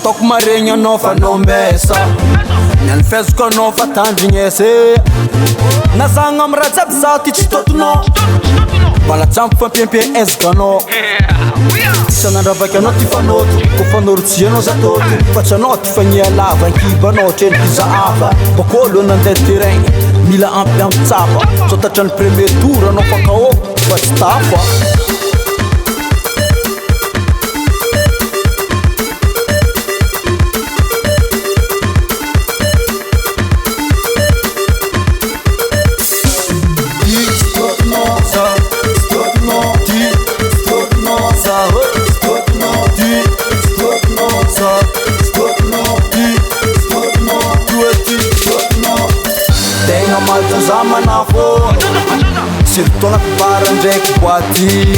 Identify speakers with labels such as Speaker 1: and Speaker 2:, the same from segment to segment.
Speaker 1: Toco marinha nova não meça. Nel fezco nova tandinhese. Na zanga mrazab zati chitoto no. Bala champa piempe esgano. Sana ravaka no ti fanoto. Ko fanortia no zatoto. Faccia no ti fagnia lava. Kiba no chen pisa ava. Pokolo nan terrain. Mila ampiam tsapa. Sota chan premier tour no fakao. Bastapa. Sirtona para ndraiky boaty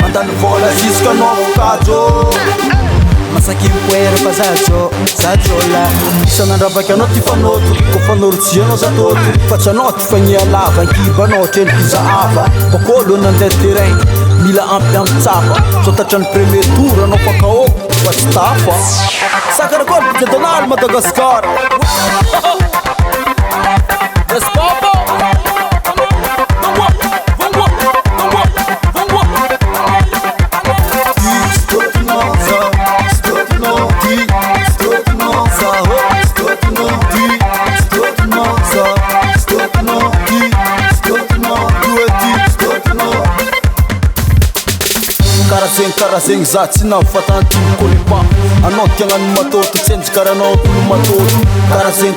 Speaker 1: mandalo vola jusqu'à novo kajo masaky mpoera fa zajola isanandravaka anao ty fanoto ko fanorotsia anao zatoto fa tsy anao ty fagnia lava ankiba anao treny piza ava bakolo nandeha terrain mila ampy amy tsapa so tatrany premier tour anao fakao fa tsy tafa sakarakory pijedonal Madagasikara Karazegny za tsy nahafatany tolokolipa anao tiagnano matoto tsenjy karanao tolo matoto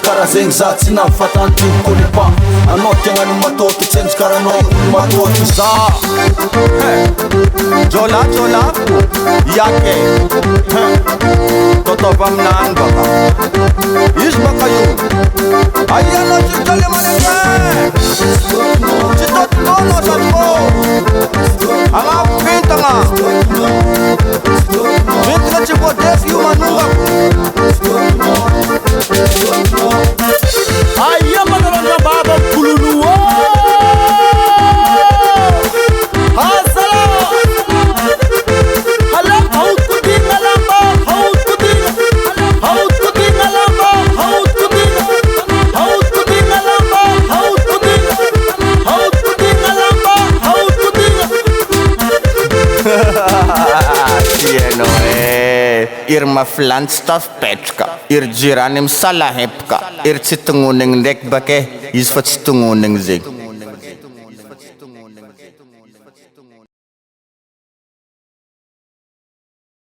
Speaker 1: karazegny za tsy nahafatany tolokolipa anao tiagnano matoto tsenjy karanao tolo matoto za jola yake totova aminany baka izy baka io aianao tsitole manegna tsitotono satko agnampintagna mintina tsy voadefy io manongako aia manarandra-baba kololo iry mafilany tsy tafipetraka iry jirany misalahepaka iry tsy tognonigny ndraiky bake izy fa tsy tognonigny zegny